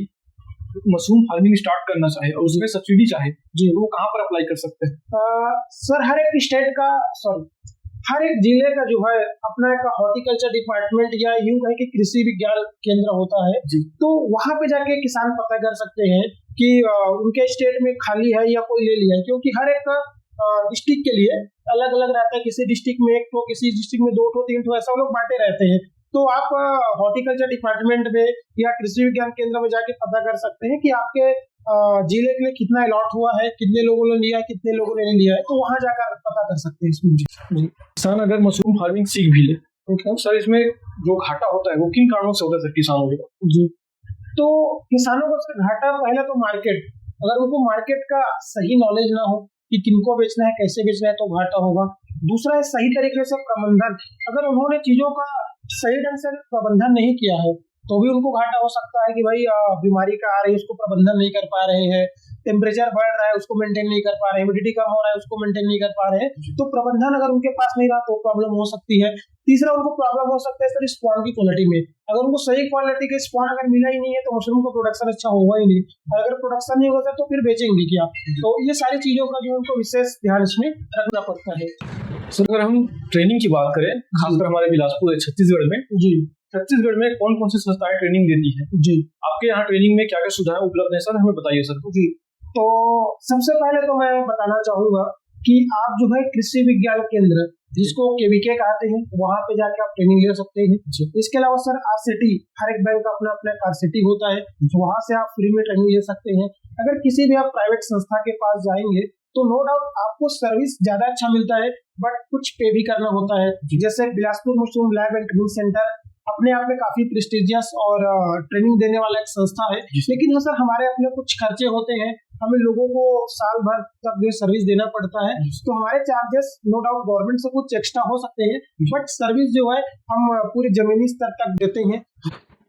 मशरूम फार्मिंग स्टार्ट करना चाहे और उसमें सब्सिडी चाहे जी, वो कहाँ पर अप्लाई कर सकते हैं? सर हर एक स्टेट का, हर एक जिले का जो है अपना एक हॉर्टिकल्चर डिपार्टमेंट या यूं कहें कि कृषि विज्ञान केंद्र होता है जी। तो वहां पे जाके किसान पता कर सकते हैं कि उनके स्टेट में खाली है या कोई ले लिया है, क्योंकि हर एक डिस्ट्रिक्ट के लिए अलग अलग रहता है। किसी डिस्ट्रिक्ट में 1 ठो, किसी डिस्ट्रिक्ट में 2 ठो, 3 ठो, ऐसा लोग बांटे रहते हैं। तो आप हॉर्टिकल्चर डिपार्टमेंट में या कृषि विज्ञान केंद्र में जाके पता कर सकते हैं कि आपके जिले के लिए कितना अलॉट हुआ है, कितने लोगों ने लिया है, कितने लोगों ने नहीं लिया है, तो वहां जाकर पता कर सकते हैं इसमें जी। किसान अगर मशरूम फार्मिंग सीख भी ले तो सर इसमें जो घाटा होता है वो किन कारणों से होता है सर किसानों को? जी, तो किसानों को घाटा, पहले तो मार्केट, अगर उनको मार्केट का सही नॉलेज ना हो कि किनको बेचना है, कैसे बेचना है, तो घाटा होगा। दूसरा है सही तरीके से प्रबंधन, अगर उन्होंने चीजों का सही ढंग से प्रबंधन नहीं किया है तो भी उनको घाटा हो सकता है कि भाई बीमारी का आ रही है उसको प्रबंधन नहीं कर पा रहे हैं, टेम्परेचर बढ़ रहा है उसको मेंटेन नहीं कर पा रहे हैं, ह्यूमिडिटी कम हो रहा है उसको मेंटेन नहीं कर पा रहे हैं। तो प्रबंधन अगर उनके पास नहीं रहा तो प्रॉब्लम हो सकती है। तीसरा उनको प्रॉब्लम हो सकता है सर स्पॉन की क्वालिटी में। अगर उनको सही क्वालिटी का स्पॉन अगर मिला ही नहीं है तो मशरूम का प्रोडक्शन अच्छा होगा ही नहीं, और अगर प्रोडक्शन नहीं होगा तो फिर बेचेंगे क्या। तो ये सारी चीजों का जो उनको विशेष ध्यान इसमें रखना पड़ता है। सर अगर हम ट्रेनिंग की बात करें, खासकर हमारे बिलासपुर छत्तीसगढ़ में, जी छत्तीसगढ़ में कौन कौन सी संस्थाएं ट्रेनिंग देती है? जी आपके यहाँ ट्रेनिंग में क्या क्या सुविधाएं उपलब्ध है सर, हमें बताइए सर। जी तो सबसे पहले तो मैं बताना चाहूंगा कि आप जो है कृषि विज्ञान केंद्र जिसको केवीके कहते हैं वहां पे जाके आप ट्रेनिंग ले सकते हैं। इसके अलावा सर आरसीटी, हर एक बैंक का अपना अपना आरसीटी होता है, वहां से आप फ्री में ट्रेनिंग ले सकते हैं। अगर किसी भी आप प्राइवेट संस्था के पास जाएंगे तो नो डाउट आपको सर्विस ज्यादा अच्छा मिलता है, बट कुछ पे भी करना होता है। जैसे Bilaspur mushroom lab and training centre अपने आप में काफी प्रेस्टिजियस और ट्रेनिंग देने वाला एक संस्था है, लेकिन हाँ सर हमारे अपने कुछ खर्चे होते हैं, हमें लोगों को साल भर तक जो सर्विस देना पड़ता है, तो हमारे चार्जेस नो डाउट गवर्नमेंट से कुछ एक्स्ट्रा हो सकते हैं, बट सर्विस जो है हम पूरी जमीनी स्तर तक देते हैं।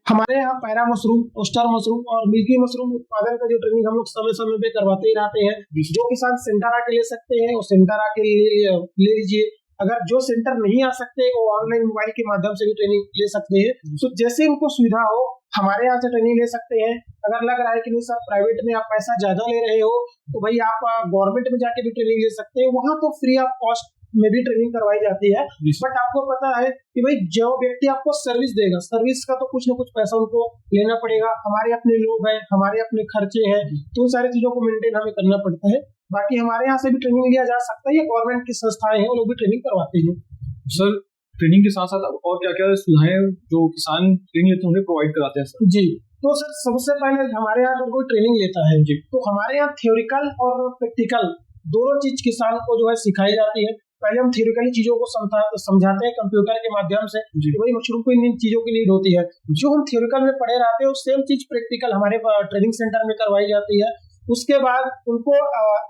हमारे यहाँ पैरा मशरूम, ओस्टर मशरूम और मिल्की मशरूम उत्पादन का जो ट्रेनिंग हम लोग समय समय पे करवाते ही रहते हैं। जो किसान सेंटर आके ले सकते हैं वो सेंटर आके ले लीजिए, अगर जो सेंटर नहीं आ सकते वो ऑनलाइन मोबाइल के माध्यम से भी ट्रेनिंग ले सकते हैं। तो जैसे उनको सुविधा हो हमारे यहाँ से ट्रेनिंग ले सकते हैं। अगर लग रहा है कि नहीं सर प्राइवेट में आप पैसा ज्यादा ले रहे हो तो भाई आप गवर्नमेंट में जाके भी ट्रेनिंग ले सकते हैं, वहां तो फ्री ऑफ कॉस्ट में भी ट्रेनिंग करवाई जाती है। बट आपको पता है कि भाई जो व्यक्ति आपको सर्विस देगा, सर्विस का तो कुछ ना कुछ पैसा उनको लेना पड़ेगा। हमारे अपने लोग हैं, हमारे अपने खर्चे हैं, तो उन सारी चीजों को मेंटेन हमें करना पड़ता है। बाकी हमारे यहाँ से भी ट्रेनिंग लिया जा सकता है, या गवर्नमेंट की संस्थाएं हैं वो लोग भी ट्रेनिंग करवाते हैं। सर ट्रेनिंग के साथ साथ और क्या क्या सुविधाएं जो किसान ट्रेनिंग लेते हैं उन्हें प्रोवाइड कराते हैं सर? जी तो सर सबसे पहले हमारे यहाँ अगर कोई ट्रेनिंग लेता है जी तो हमारे यहाँ थ्योरिकल और प्रैक्टिकल दोनों चीज किसान को जो है सिखाई जाती है। पहले हम थ्योरिकली चीजों को समझाते हैं कंप्यूटर के माध्यम से कि भाई मशरूम को इन चीजों की नीड होती है। जो हम थ्योरिकल में पढ़े रहते हैं सेम चीज प्रैक्टिकल हमारे ट्रेनिंग सेंटर में करवाई जाती है। उसके बाद उनको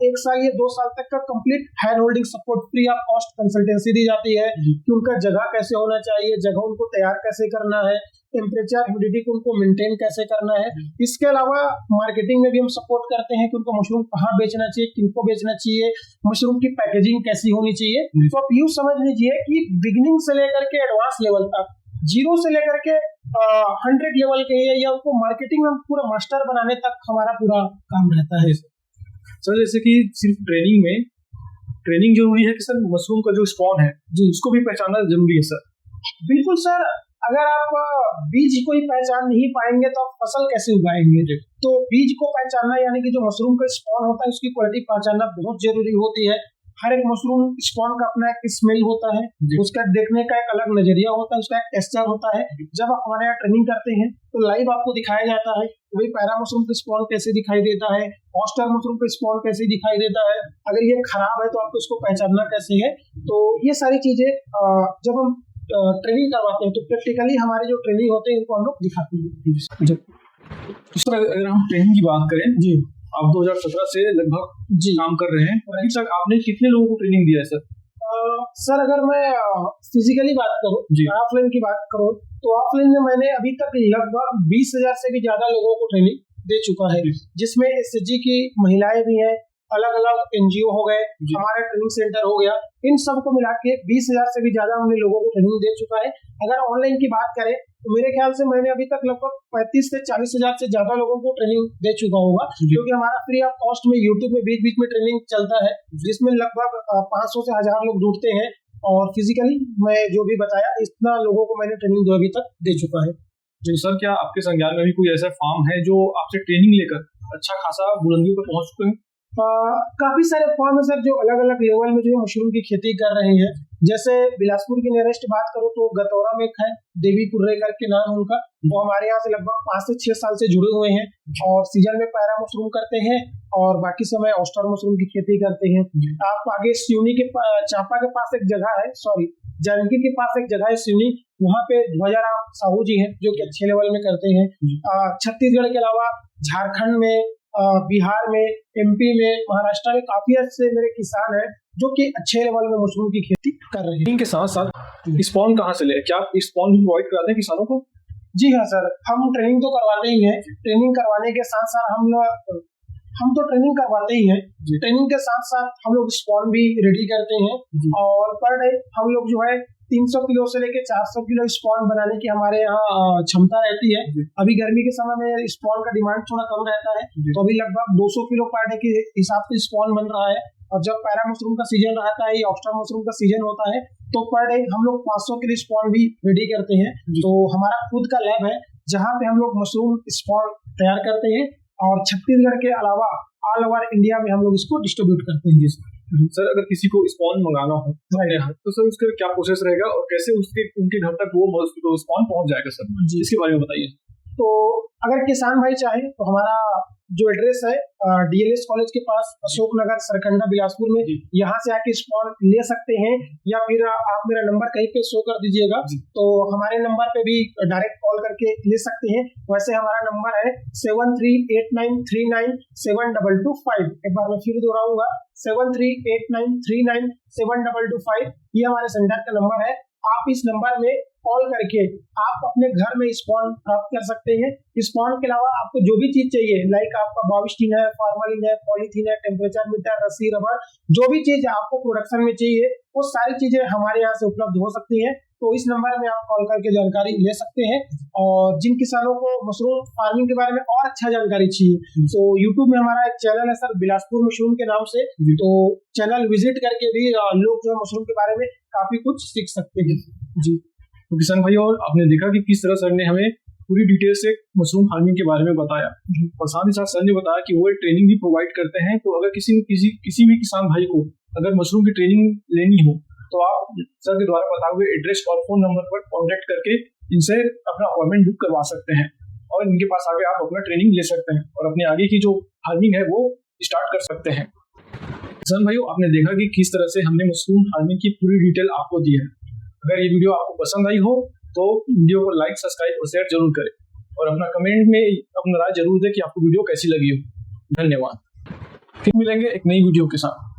1 साल या 2 साल तक का complete hand holding support free of cost consultancy दी जाती है कि उनका जगह कैसे होना चाहिए, जगह उनको तैयार कैसे करना है, टेम्परेचर ह्यूमिडिटी को उनको मेंटेन कैसे करना है। इसके अलावा मार्केटिंग में भी हम सपोर्ट करते हैं कि उनको मशरूम कहाँ बेचना चाहिए, किनको बेचना चाहिए, मशरूम की पैकेजिंग कैसी होनी चाहिए। तो आप यूँ समझ लीजिए कि बिगिनिंग से लेकर के एडवांस लेवल तक, 0 से लेकर के 100 लेवल के या उनको मार्केटिंग में पूरा मास्टर बनाने तक हमारा पूरा काम रहता है। सर जैसे कि सिर्फ ट्रेनिंग जरूरी है कि सर मशरूम का जो स्पॉन है जी उसको भी पहचानना जरूरी है सर? बिल्कुल सर, अगर आप बीज को ही पहचान नहीं पाएंगे तो आप फसल कैसे उगाएंगे। तो बीज को पहचानना यानी कि जो मशरूम का स्पॉन होता है उसकी क्वालिटी पहचानना बहुत जरूरी होती है। हर एक मशरूम स्पॉन का अपना एक स्मेल होता है, उसका देखने का एक अलग नजरिया होता है, उसका एक टेक्सचर होता है। जब आप हमारे यहाँ ट्रेनिंग करते हैं तो लाइव आपको दिखाया जाता है वही पैरा मशरूम का स्पॉन कैसे दिखाई देता है, ऑस्टर मशरूम का स्पॉन कैसे दिखाई देता है, अगर ये खराब है तो आपको इसको पहचानना कैसे है। तो ये सारी चीजें जब हम ट्रेनिंग करवाते हैं तो प्रैक्टिकली हमारे जो ट्रेनिंग होते हैं इनको हम लोग दिखाते हैं। सर अगर हम ट्रेनिंग की बात करें जी, आप 2017 से लगभग जी काम कर रहे हैं, अभी तक आपने कितने लोगों को ट्रेनिंग दिया है सर? सर अगर मैं फिजिकली बात करूं, ऑफलाइन की बात करूं तो ऑफलाइन में मैंने अभी तक लगभग 20,000 से भी ज्यादा लोगों को ट्रेनिंग दे चुका है, जिसमें एसएचजी की महिलाएं भी हैं, अलग अलग एनजीओ हो गए, हमारा ट्रेनिंग सेंटर हो गया, इन सबको मिला के 20,000 से भी ज्यादा हमने लोगों को ट्रेनिंग दे चुका है। अगर ऑनलाइन की बात करें तो मेरे ख्याल से मैंने अभी तक लगभग 35 से 40,000 से ज्यादा लोगों को ट्रेनिंग दे चुका होगा, क्योंकि हमारा फ्री ऑफ कॉस्ट में यूट्यूब में बीच बीच में ट्रेनिंग चलता है, जिसमें लगभग 500 से 1000 लोग जुड़ते हैं। और फिजिकली मैं जो भी बताया इतना लोगों को मैंने ट्रेनिंग अभी तक दे चुका है। जी सर, क्या आपके संज्ञान में भी कोई ऐसा फार्म है जो आपसे ट्रेनिंग लेकर अच्छा खासा बुलंदियों पर पहुंच चुके हैं? काफी सारे फार्म है सर जो अलग अलग लेवल में जो मशरूम की खेती कर रहे हैं। जैसे बिलासपुर की नियरेस्ट बात करो तो गतौरा में एक है, देवी कुर्रे करके नाम उनका, वो हमारे यहाँ से लगभग 5 से 6 साल से जुड़े हुए हैं और सीजन में पैरा मशरूम करते हैं और बाकी समय ऑस्टर मशरूम की खेती करते हैं। आप आगे सिवनी के चांपा के पास एक जगह है, जानकी के पास एक जगह है सिवनी, वहाँ पे ध्वजाराम साहू जी हैं जो कि अच्छे लेवल में करते हैं। छत्तीसगढ़ के अलावा झारखंड में बिहार में, एमपी में, महाराष्ट्र में काफी ऐसे मेरे किसान हैं जो कि अच्छे लेवल में मशरूम की खेती कर रहे हैं। इनके साथ साथ स्पॉन कहाँ से ले, क्या आप स्पॉन भी प्रोवाइड कराते हैं किसानों को? जी हाँ सर, हम ट्रेनिंग तो करवाते ही हैं। ट्रेनिंग करवाने के साथ साथ हम तो ट्रेनिंग करवाते ही हैं। ट्रेनिंग के साथ साथ हम लोग स्पॉन भी रेडी करते हैं और पर डे हम लोग जो है 300 किलो से लेके 400 किलो स्पॉन बनाने की हमारे यहाँ क्षमता रहती है। अभी गर्मी के समय में स्पॉन का डिमांड थोड़ा कम रहता है, तो अभी लगभग 200 किलो पर डे के हिसाब से स्पॉन बन रहा है। और जब पैरा मशरूम का सीजन रहता है या ऑक्स्ट्रा मशरूम का सीजन होता है तो पर डे हम लोग 500 किलो स्पॉन भी रेडी करते हैं। तो हमारा खुद का लैब है जहाँ पे हम लोग मशरूम स्पॉन तैयार करते हैं और छत्तीसगढ़ के अलावा ऑल ओवर इंडिया में हम लोग इसको डिस्ट्रीब्यूट करते हैं। सर, अगर किसी को स्पॉन मंगाना हो तो सर उसका क्या प्रोसेस रहेगा और कैसे उनके घर तक वो स्पॉन पहुंच जाएगा सर, इसके बारे में बताइए। तो अगर किसान भाई चाहे तो हमारा जो एड्रेस है डीएलएस कॉलेज के पास अशोक नगर सरकंडा बिलासपुर में, यहाँ से आके स्पॉन ले सकते हैं या फिर आप मेरा नंबर कहीं पे शो कर दीजिएगा तो हमारे नंबर पे भी डायरेक्ट कॉल करके ले सकते हैं। वैसे हमारा नंबर है 7389397225। एक बार मैं फिर दोहराऊंगा 7389397225। ये हमारे सेंटर का नंबर है। आप इस नंबर में कॉल करके आप अपने घर में स्पॉन प्राप्त कर सकते हैं। स्पॉन के अलावा आपको जो भी चीज चाहिए, लाइक आपका बाविस्टीन है, फॉर्मलिन है, पॉलीथीन है, टेम्परेचर मीटर, रस्सी, रबर, जो भी चीज आपको प्रोडक्शन में चाहिए वो सारी चीजें हमारे यहाँ से उपलब्ध हो सकती है। तो इस नंबर में आप कॉल करके जानकारी ले सकते हैं। और जिन किसानों को मशरूम फार्मिंग के बारे में और अच्छा जानकारी चाहिए तो यूट्यूब में हमारा एक चैनल है सर, बिलासपुर मशरूम के नाम से, तो चैनल विजिट करके भी लोग जो है मशरूम के बारे में काफी कुछ सीख सकते हैं। जी तो किसान भाई, और आपने देखा कि किस तरह सर ने हमें पूरी डिटेल से मशरूम फार्मिंग के बारे में बताया और साथ ही साथ सर ने बताया कि वो एक ट्रेनिंग भी प्रोवाइड करते हैं। तो अगर किसी भी किसान भाई को अगर मशरूम की ट्रेनिंग लेनी हो तो आप सर के द्वारा बताए हुए एड्रेस और फोन नंबर पर कॉन्टेक्ट करके इनसे अपना अपॉइंटमेंट बुक करवा सकते हैं और इनके पास आगे आप अपना ट्रेनिंग ले सकते हैं और अपने आगे की जो फार्मिंग है वो स्टार्ट कर सकते हैं। किसान भाइयों, आपने देखा कि किस तरह से हमने मशरूम फार्मिंग की पूरी डिटेल आपको दी है। अगर ये वीडियो आपको पसंद आई हो तो वीडियो को लाइक, सब्सक्राइब और शेयर जरूर करें और अपना कमेंट में अपना राय जरूर दें कि आपको वीडियो कैसी लगी हो। धन्यवाद। फिर मिलेंगे एक नई वीडियो के साथ।